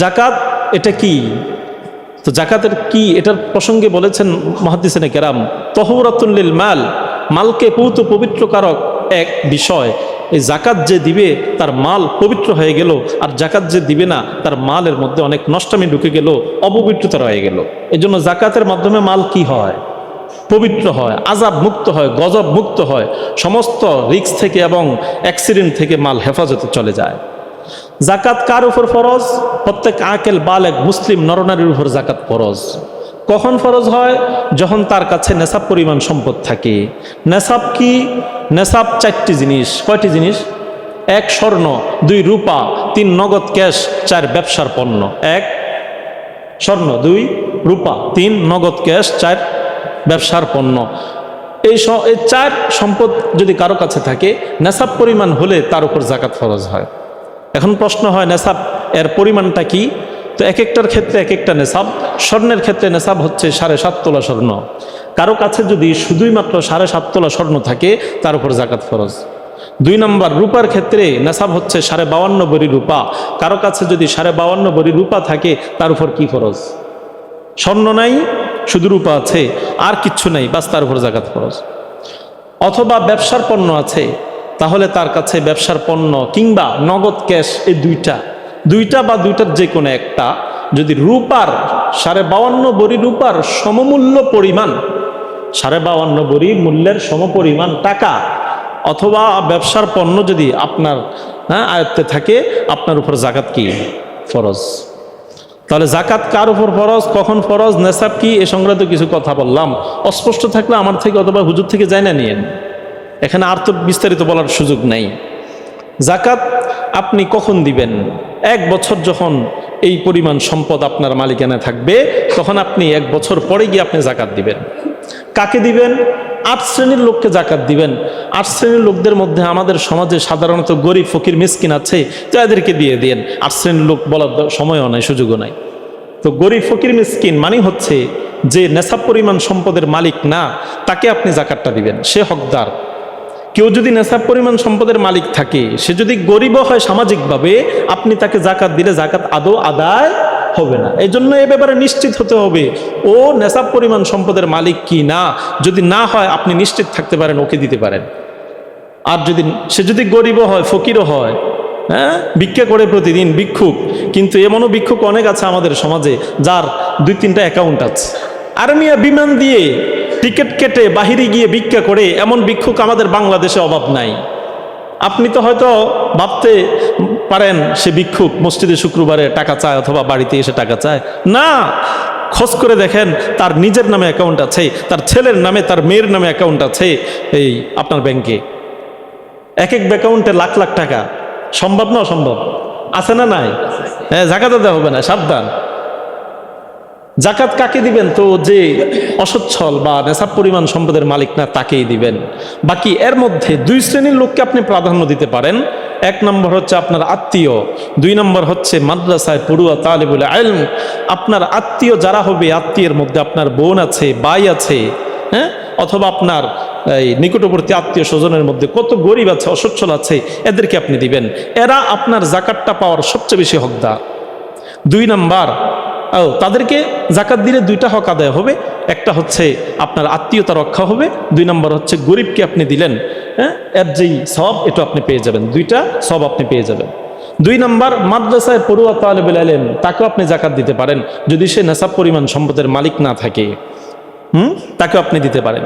জাকাত এটা কি? তো জাকাতের কি এটার প্রসঙ্গে বলেছেন মুহাদ্দিসিনে কেরাম, তহুরাতুল লিল মাল, মালকে পবিত্রকারক এক বিষয়। এই জাকাত যে দিবে তার মাল পবিত্র হয়ে গেল, আর জাকাত যে দিবে না তার মালের মধ্যে অনেক নষ্টামি ঢুকে গেল, অপবিত্রতা রয়ে গেল। এই জন্য জাকাতের মাধ্যমে মাল কি হয়? পবিত্র হয়, আযাব মুক্ত হয়, গজব মুক্ত হয়, সমস্ত রিস্ক থেকে এবং অ্যাক্সিডেন্ট থেকে মাল হেফাজতে চলে যায়। জাকাত কার উপর ফরজ? প্রত্যেক আকেল বালেগ মুসলিম নরনারীর উপর জাকাত ফরজ। কখন ফরজ হয়? যখন তার কাছে নেশাব পরিমাণ সম্পদ থাকে। নেশাব কি? নেশাব চারটি জিনিস। কয়টি জিনিস? 1 স্বর্ণ, 2 রূপা, 3 নগদ ক্যাশ, 4 ব্যবসার পণ্য। 1 স্বর্ণ, 2 রূপা, 3 নগদ ক্যাশ, 4 ব্যবসার পণ্য। এই 4 সম্পদ যদি কারো কাছে থাকে, নেশাব পরিমাণ হলে তার উপর জাকাত ফরজ হয়। এখন প্রশ্ন হয় নেশাব এর পরিমাণটা কি? তো এক একটার ক্ষেত্রে এক একটা নেশাব। স্বর্ণের ক্ষেত্রে নেশাব হচ্ছে 7.5 তোলা স্বর্ণ। কারো কাছে যদি শুধুই মাত্র 7.5 তোলা স্বর্ণ থাকে তার উপর জাকাত ফরজ। 2 নম্বর রূপার ক্ষেত্রে নেশাব হচ্ছে 52.5 ভরি রূপা। কারো কাছে যদি 52.5 ভরি রূপা থাকে তার উপর কি ফরজ? স্বর্ণ নাই, শুধু রূপা আছে, আর কিচ্ছু নাই, বাস তার উপর জাকাত ফরজ। অথবা ব্যবসার পণ্য আছে, তাহলে তার কাছে ব্যবসার পণ্য কিংবা নগদ ক্যাশ, এই দুইটা বা দুইটার যে কোনো একটা, যদি রূপার 52.5 ভরি রূপার সমমূল্য পরিমাণ, 52.5 ভরি মূল্যের সমপরিমাণ টাকা অথবা ব্যবসার পণ্য যদি আপনার আয়ত্তে থাকে, আপনার উপর জাকাত কি? ফরজ। তাহলে জাকাত কার উপর ফরজ, কখন ফরজ, নেশাব কি, এ সংক্রান্ত কিছু কথা বললাম। অস্পষ্ট থাকলে আমার থেকে অথবা হুজুর থেকে জানা নিয়েন, এখানে আর তো বিস্তারিত বলার সুযোগ নেই। জাকাত আপনি কখন দিবেন? 1 বছর যখন এই পরিমাণ সম্পদ আপনার মালিকানায় থাকবে, তখন আপনি 1 বছর পরে গিয়ে আপনি জাকাত দিবেন। কাকে দিবেন? 8 শ্রেণীর লোককে জাকাত দিবেন। 8 শ্রেণীর লোকদের মধ্যে আমাদের সমাজে সাধারণত গরিব ফকির মিসকিন আছে, তো এদেরকে দিয়ে দেন। 8 শ্রেণীর লোক বলার সময়ও নাই, সুযোগও নাই। তো গরিব ফকির মিসকিন মানে হচ্ছে যে নেশাব পরিমাণ সম্পদের মালিক না, তাকে আপনি জাকাতটা দিবেন, সে হকদার। কেউ যদি নেশাব পরিমাণ সম্পদের মালিক থাকে, সে যদি গরিবও হয় সামাজিকভাবে, আপনি তাকে জাকাত দিলে জাকাত আদৌ আদায় হবে না। এই জন্য এ ব্যাপারে নিশ্চিত হতে হবে ও নেশাব পরিমাণ সম্পদের মালিক কি না। যদি না হয় আপনি নিশ্চিত থাকতে পারেন ওকে দিতে পারেন। আর সে যদি গরিবও হয়, ফকিরও হয়, ভিক্ষা করে প্রতিদিন, ভিক্ষুক, কিন্তু এমনও ভিক্ষুক অনেক আছে আমাদের সমাজে যার 2-3টা অ্যাকাউন্ট আছে। আর মিয়া বিমান দিয়ে টিকিট কেটে বাহিরে গিয়ে ভিক্ষা করে, এমন ভিক্ষুক আমাদের বাংলাদেশে অভাব নাই। আপনি তো হয়তো ভাবতে পারেন সে ভিক্ষুক, মসজিদে শুক্রবারে টাকা চায় অথবা বাড়িতে এসে টাকা চায়। না, খোঁজ করে দেখেন, তার নিজের নামে অ্যাকাউন্ট আছে, তার ছেলের নামে, তার মেয়ের নামে অ্যাকাউন্ট আছে এই আপনার ব্যাংকে। এক অ্যাকাউন্টে লাখ লাখ টাকা। সম্ভব না অসম্ভব? আছে না নাই? হ্যাঁ, জাকাত দেওয়া হবে না, সাবধান। জাকাত কাকে দিবেন? তো যে অসচ্ছল বা নেশাব পরিমাণ সম্পদের মালিক না, তাকেই দিবেন। বাকি এর মধ্যে 2 শ্রেণীর লোককে আপনি প্রাধান্য দিতে পারেন। 1 নম্বর হচ্ছে আপনার আত্মীয়, 2 নম্বর হচ্ছে মাদ্রাসায় পড়ুয়া তালিবুল ইলম। আপনার আত্মীয় যারা হবে, আত্মীয়ের মধ্যে আপনার বোন আছে, ভাই আছে, অথবা আপনার এই নিকটবর্তী আত্মীয় স্বজনের মধ্যে কত গরিব আছে, অসচ্ছল আছে, এদেরকে আপনি দিবেন। এরা আপনার জাকাতটা পাওয়ার সবচেয়ে বেশি হকদার। 2 নম্বর, তাদেরকে জাকাত দিলে 2টা হক আদায় হবে। একটা হচ্ছে আপনার আত্মীয়তা রক্ষা হবে, 2 নম্বর হচ্ছে গরিবকে আপনি দিলেন, এর যেই সওয়াব এটা আপনি পেয়ে যাবেন, 2টা সওয়াব আপনি পেয়ে যাবেন। 2 নম্বর, মাদ্রাসায় পড়ুয়া তালিবুল ইলম, তাকেও আপনি জাকাত দিতে পারেন যদি সে নেশাব পরিমাণ সম্পদের মালিক না থাকে, তাকেও আপনি দিতে পারেন।